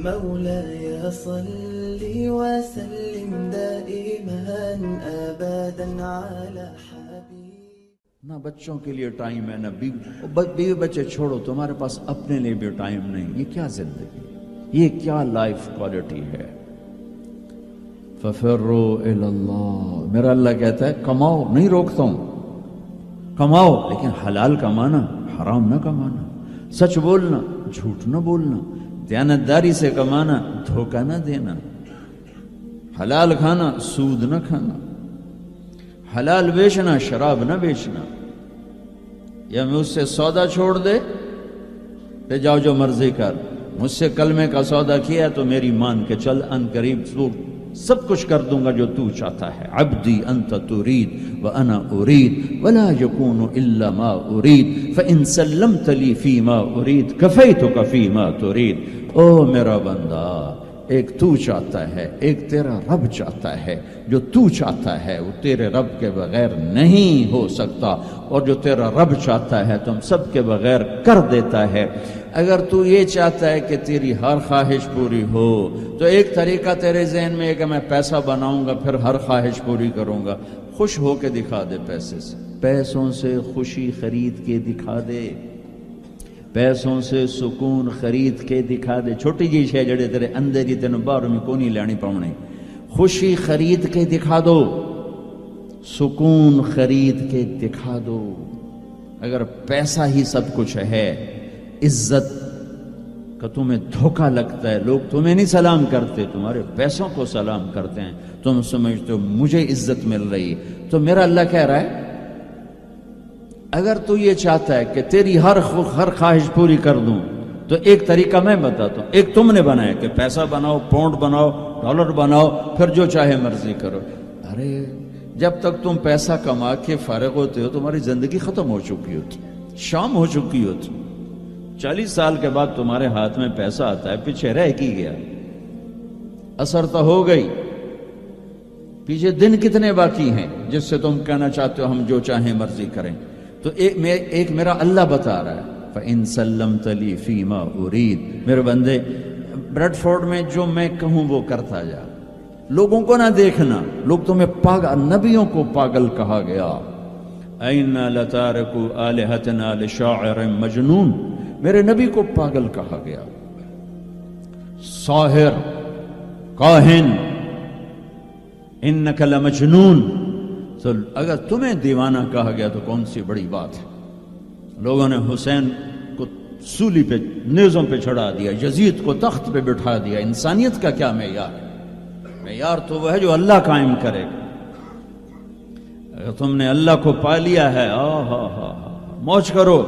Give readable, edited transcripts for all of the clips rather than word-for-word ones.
مولاي صل وسلم دائما ابدا على حبيب. نہ بچوں کے لیے ٹائم ہے، نہ بیوی بچے چھوڑو، تمہارے پاس اپنے لیے بھی ٹائم نہیں. یہ کیا زندگی، یہ کیا لائف کوالٹی ہے؟ ففروا الی اللہ. میرا اللہ کہتا ہے کماؤ، نہیں روکتا ہوں، کماؤ لیکن حلال کمانا، حرام نہ کمانا. سچ بولنا، جھوٹ نہ بولنا، دیانتداری سے کمانا، دھوکہ نہ دینا. حلال کھانا، سود نہ کھانا. حلال بیچنا، شراب نہ بیچنا. یا مجھ سے سودا چھوڑ دے پہ جاؤ جو مرضی کر، مجھ سے کلمے کا سودا کیا تو میری مان کے چل، ان قریب سب کچھ کر دوں گا جو تو چاہتا ہے. عبدی انت ترید وانا ارید ولا یکون الا ما ارید فان سلمت لی فیما ارید کفیتک فیما ترید. او میرا بندہ، ایک تو چاہتا ہے، ایک تیرا رب چاہتا ہے. جو تو چاہتا ہے وہ تیرے رب کے بغیر نہیں ہو سکتا، اور جو تیرا رب چاہتا ہے تم سب کے بغیر کر دیتا ہے. اگر تو یہ چاہتا ہے کہ تیری ہر خواہش پوری ہو تو ایک طریقہ تیرے ذہن میں ہے کہ میں پیسہ بناؤں گا پھر ہر خواہش پوری کروں گا. خوش ہو کے دکھا دے پیسے سے، پیسوں سے خوشی خرید کے دکھا دے، پیسوں سے سکون خرید کے دکھا دے. چھوٹی جی شے جڑے تیرے اندر ہی تینوں باہر میں کونی لینی پاؤنی، خوشی خرید کے دکھا دو، سکون خرید کے دکھا دو. اگر پیسہ ہی سب کچھ ہے، عزت کا تمہیں دھوکہ لگتا ہے، لوگ تمہیں نہیں سلام کرتے، تمہارے پیسوں کو سلام کرتے ہیں، تم سمجھتے ہو مجھے عزت مل رہی. تو میرا اللہ کہہ رہا ہے اگر تو یہ چاہتا ہے کہ تیری ہر خواہش پوری کر دوں تو ایک طریقہ میں بتاتا ہوں. ایک تم نے بنایا کہ پیسہ بناؤ، پاؤنڈ بناؤ، ڈالر بناؤ، پھر جو چاہے مرضی کرو. ارے جب تک تم پیسہ کما کے فارغ ہوتے ہو تمہاری زندگی ختم ہو چکی ہوتی، شام ہو چکی ہوتی. 40 سال کے بعد تمہارے ہاتھ میں پیسہ آتا ہے، پیچھے رہ کی گیا، اثر تو ہو گئی، پیچھے دن کتنے باقی ہیں جس سے تم کہنا چاہتے ہو ہم جو چاہیں مرضی کریں. تو ایک میرا اللہ بتا رہا ہے فَإِن سَلَّمْتَ لِي فِي مَا أُرِيد. میرے بندے بریڈ فورڈ میں جو میں کہوں وہ کرتا جا، لوگوں کو نہ دیکھنا. لوگ تمہیں پاگل، نبیوں کو پاگل کہا گیا. اَإِنَّا لَتَارِكُ آلِهَتِنَا لِشَاعِرٍ مَجْنُونٍ. میرے نبی کو پاگل کہا گیا، ساحر، کاہن، اِنَّكَ لَمَجْنُونَ. تو اگر تمہیں دیوانہ کہا گیا تو کون سی بڑی بات ہے. لوگوں نے حسین کو سولی پہ، نیزوں پہ چڑھا دیا، یزید کو تخت پہ بٹھا دیا. انسانیت کا کیا معیار ہے؟ معیار تو وہ ہے جو اللہ قائم کرے گا. اگر تم نے اللہ کو پا لیا ہے، موج کرو.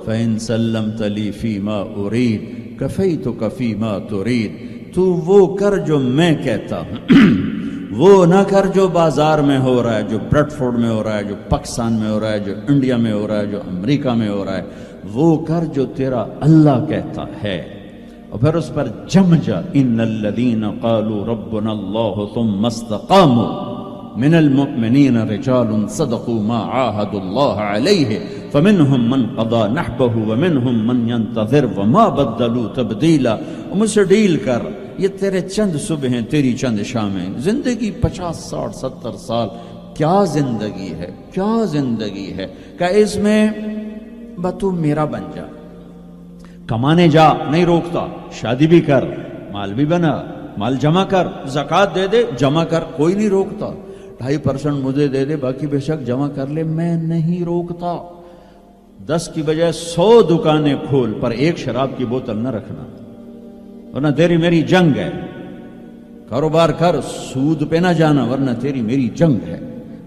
فَإِن سَلَّمْتَ لِي فِي مَا أُرِيد كَفَيْتُكَ فِي مَا تُرِيد. تو وہ کر جو میں کہتا ہوں، وہ نہ کر جو بازار میں ہو رہا ہے، جو بریڈ فورڈ میں ہو رہا ہے، جو پاکستان میں ہو رہا ہے، جو انڈیا میں ہو رہا ہے، جو امریکہ میں ہو رہا ہے. وہ کر جو تیرا اللہ کہتا ہے، اور پھر اس پر جم جا. ان الذین قالوا ربنا اللہ ثم استقاموا من المؤمنین رجال صدقوا ما عاهدوا اللہ علیہ فمنهم من قضى نحبه ومنهم من ينتظر وما بدلوا تبدیلا. مجھ سے ڈیل کر، یہ تیرے چند صبح ہیں، تیری چند شامیں. زندگی 50 60 70 سال، کیا زندگی ہے، کیا زندگی ہے. کہ اس میں تو میرا بن جا، کمانے جا، نہیں روکتا. شادی بھی کر، مال بھی بنا، مال جمع کر، زکوٰۃ دے دے، جمع کر، کوئی نہیں روکتا. 2.5% مجھے دے دے، باقی بے شک جمع کر لے، میں نہیں روکتا. 10 کی بجائے 100 دکانیں کھول، پر ایک شراب کی بوتل نہ رکھنا، ورنہ تیری میری جنگ ہے. کاروبار کر، سود پہ نہ جانا، ورنہ تیری میری جنگ ہے.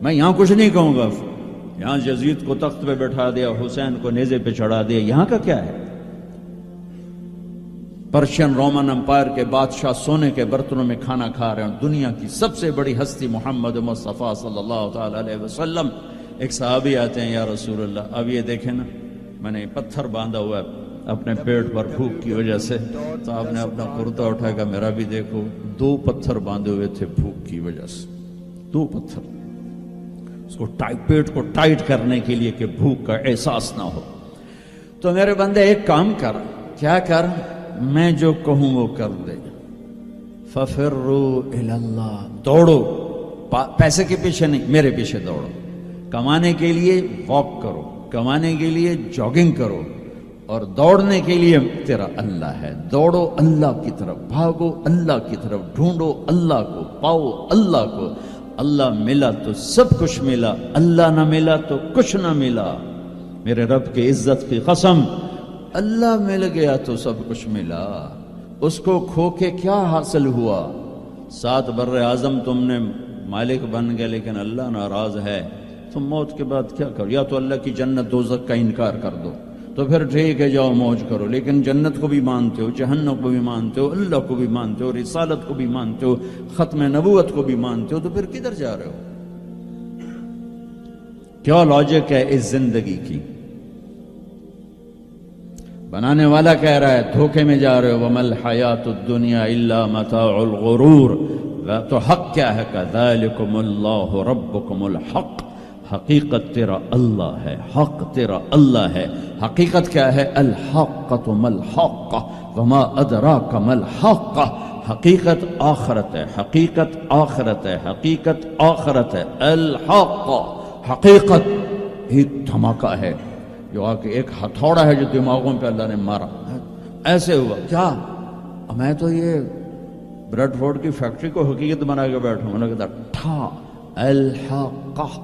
میں یہاں کچھ نہیں کہوں گا. یہاں یزید کو تخت پہ بٹھا دیا، حسین کو نیزے پہ چڑھا دیا، یہاں کا کیا ہے؟ پرشین رومن امپائر کے بادشاہ سونے کے برتنوں میں کھانا کھا رہے ہیں. دنیا کی سب سے بڑی ہستی محمد مصطفیٰ صلی اللہ تعالی علیہ وسلم. ایک صحابی آتے ہیں، یا رسول اللہ، اب یہ دیکھیں نا، میں نے پتھر باندھا ہوا ہے اپنے پیٹ پر بھوک کی وجہ سے. تو آپ نے اپنا کرتا اٹھا کر میرا بھی دیکھو. 2 پتھر باندھے ہوئے تھے بھوک کی وجہ سے، 2 پتھر، اس کو پیٹ کو ٹائٹ کرنے کے لیے کہ بھوک کا احساس نہ ہو. تو میرے بندے ایک کام کر، کیا کر، میں جو کہوں وہ کر دے. فَفِرُّوا إِلَى اللَّهِ، دوڑو، پیسے کے پیچھے نہیں، میرے پیچھے دوڑو. کمانے کے لیے واک کرو، کمانے کے لیے جاگنگ کرو، اور دوڑنے کے لیے تیرا اللہ ہے. دوڑو اللہ کی طرف، بھاگو اللہ کی طرف، ڈھونڈو اللہ کو، پاؤ اللہ کو. اللہ ملا تو سب کچھ ملا، اللہ نہ ملا تو کچھ نہ ملا. میرے رب کی عزت کی قسم، اللہ مل گیا تو سب کچھ ملا. اس کو کھو کے کیا حاصل ہوا؟ 7 بر اعظم تم نے مالک بن گئے، لیکن اللہ ناراض ہے. تم موت کے بعد کیا کرو؟ یا تو اللہ کی جنت دوزخ کا انکار کر دو تو پھر ٹھیک ہے جاؤ موج کرو، لیکن جنت کو بھی مانتے ہو، جہنم کو بھی مانتے ہو، اللہ کو بھی مانتے ہو، رسالت کو بھی مانتے ہو، ختم نبوت کو بھی مانتے ہو، تو پھر کدھر جا رہے ہو؟ کیا لاجک ہے اس زندگی کی؟ بنانے والا کہہ رہا ہے دھوکے میں جا رہے ہو. وَمَا الْحَيَاةُ الدُّنْيَا إِلَّا مَتَاعُ الْغُرُورِ. تو حق کیا ہے؟ كَذَلِكُمُ اللَّهُ رَبُّكُمُ الْحَقِّ. حقیقت تیرا اللہ ہے، حق تیرا اللہ ہے. حقیقت کیا ہے؟ الحقۃ ما الحق وما ادراک ما الحق. حقیقت آخرت ہے، حقیقت آخرت ہے، حقیقت آخرت ہے. الحق، حقیقت ایک دھماکہ ہے جو آ کے ایک ہتھوڑا ہے جو دماغوں پہ اللہ نے مارا. ایسے ہوا کیا؟ میں تو یہ بریڈ فورڈ کی فیکٹری کو حقیقت بنا کے بیٹھوں. میں نے کہا ٹھا الحق،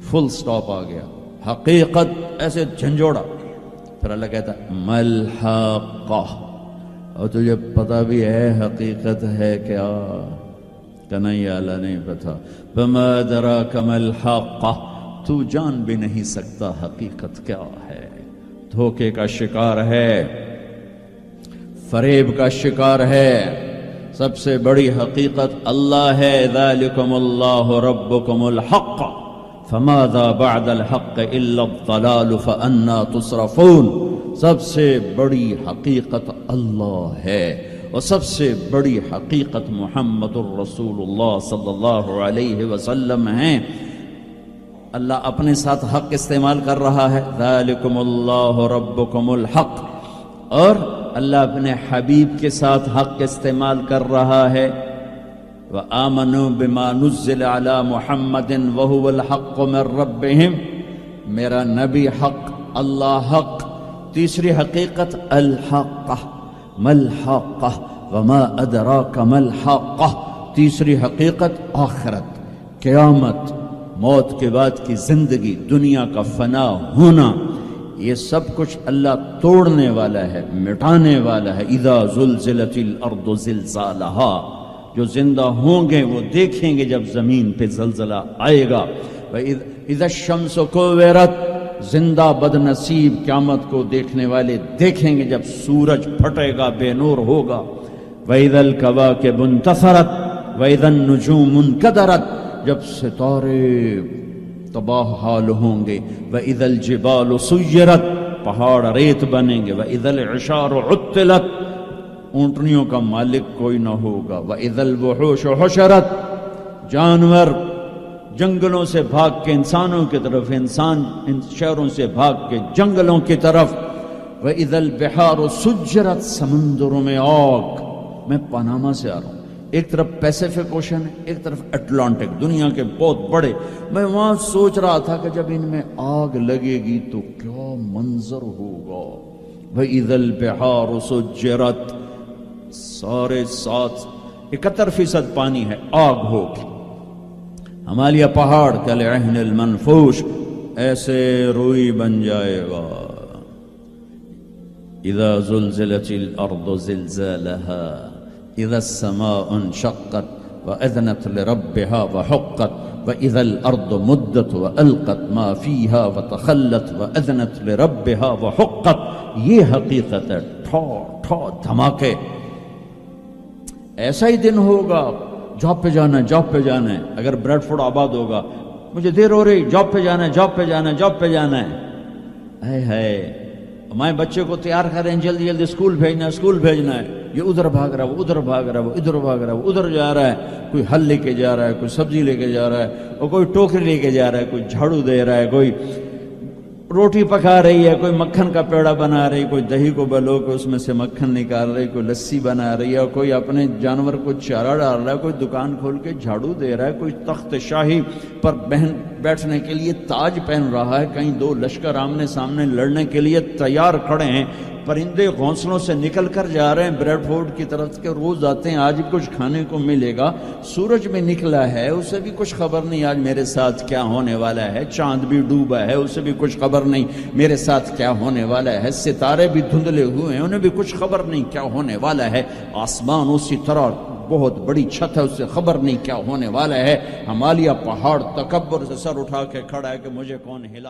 فل سٹاپ آ گیا. حقیقت ایسے جھنجھوڑا. پھر اللہ کہتا ملحقہ، اور تجھے پتہ بھی ہے حقیقت ہے کیا؟ کہ نہیں اللہ نہیں پتا. بما ادراک ملحقہ، تو جان بھی نہیں سکتا حقیقت کیا ہے. دھوکے کا شکار ہے، فریب کا شکار ہے. سب سے بڑی حقیقت اللہ ہے. ذالکم اللہ ربکم الحق فماذا بعد الحق الا الضلال فانا تصرفون. سب سے بڑی حقیقت اللہ ہے، اور سب سے بڑی حقیقت محمد الرسول اللہ صلی اللہ علیہ وسلم ہیں. اللہ اپنے ساتھ حق استعمال کر رہا ہے، ذالکم اللہ ربکم الحق، اور اللہ اپنے حبیب کے ساتھ حق استعمال کر رہا ہے. وآمنوا بما نزل على محمد وهو الحق من ربهم. میرا نبی حق، اللہ حق. تیسری حقیقت الحق، ملحق وما ادراک ملحق. تیسری حقیقت آخرت، قیامت، موت کے بعد کی زندگی، دنیا کا فنا ہونا. یہ سب کچھ اللہ توڑنے والا ہے، مٹانے والا ہے. اذا زلزلت الارض زلزالها. جو زندہ ہوں گے وہ دیکھیں گے جب زمین پہ زلزلہ آئے گا. اذا الشمس کوورت. زندہ بد نصیب قیامت کو دیکھنے والے دیکھیں گے جب سورج پھٹے گا، بے نور ہوگا. وَإِذَا الْكَوَاكِبُ انتَثَرَتْ وَإِذَا النُّجُومُ انْكَدَرَتْ. جب ستارے تباہ حال ہوں گے. وَإِذَا الْجِبَالُ سُيِّرَتْ. پہاڑ ریت بنیں گے. وَإِذَا الْعِشَارُ عُطِّلَتْ. اونٹنیوں کا مالک کوئی نہ ہوگا. وَإِذَا الْوُحُوشُ حُشِرَتْ. جانور جنگلوں سے بھاگ کے انسانوں کی طرف، انسان ان شہروں سے بھاگ کے جنگلوں کی طرف. وَإِذَا الْبِحَارُ سُجِّرَتْ. سمندروں میں آگ. میں پاناما سے آ رہا ہوں، ایک طرف پیسیفک اوشن ہے، ایک طرف اٹلانٹک، دنیا کے بہت بڑے. میں وہاں سوچ رہا تھا کہ جب ان میں آگ لگے گی تو کیا منظر ہوگا. وَإِذَا الْبِحَارُ سُجِّرَتْ. سارے 71% پانی ہے، آگ ہوگی. ہمالیہ پہاڑ کالعہن المنفوش، ایسے روئی بن جائے گا. اذا زلزلت الارض زلزالها اذا السماء انشقت واذنت لربها وحقت واذا الارض مدت والقت ما فيها وتخلت واذنت لربها وحقت. یہ حقیقت ہے. ٹھو ٹھو دھماکے. ایسا ہی دن ہوگا. جاب پہ جانا ہے، جاب پہ جانا ہے. اگر بریڈ فورڈ آباد ہوگا، مجھے دیر ہو رہی، جاب پہ جانا ہے، جاب پہ جانا ہے، جاب پہ جانا ہے. اے ہے ہمارے بچے کو تیار کریں، جلدی جلدی اسکول بھیجنا ہے، اسکول بھیجنا ہے. یہ ادھر بھاگ رہا ہے، وہ ادھر بھاگ رہا ہے، وہ ادھر بھاگ رہا ہے، وہ ادھر جا رہا ہے. کوئی پھل لے کے جا رہا ہے، کوئی سبزی لے کے جا رہا ہے، اور کوئی ٹوکری لے کے جا رہا ہے، کوئی جھاڑو دے رہا ہے، کوئی روٹی پکا رہی ہے، کوئی مکھن کا پیڑا بنا رہی، کوئی دہی کو بلو کے اس میں سے مکھن نکال رہی، کوئی لسی بنا رہی ہے، کوئی اپنے جانور کو چارہ ڈال رہا ہے، کوئی دکان کھول کے جھاڑو دے رہا ہے، کوئی تخت شاہی پر بیٹھنے کے لیے تاج پہن رہا ہے، کہیں دو لشکر آمنے سامنے لڑنے کے لیے تیار کھڑے ہیں، پرندے گھونسلوں سے نکل کر جا رہے ہیں بریڈ فورڈ کی طرف کے، روز آتے ہیں آج کچھ کھانے کو ملے گا، سورج بھی نکلا ہے اسے بھی کچھ خبر نہیں آج میرے ساتھ کیا ہونے والا ہے، چاند بھی ڈوبا ہے اسے بھی کچھ خبر نہیں میرے ساتھ کیا ہونے والا ہے، ستارے بھی دھندلے ہوئے ہیں انہیں بھی کچھ خبر نہیں کیا ہونے والا ہے، آسمان اسی طرح بہت بڑی چھت ہے اسے خبر نہیں کیا ہونے والا ہے، ہمالیہ پہاڑ تکبر سے سر اٹھا کے کھڑا ہے کہ مجھے کون ہلا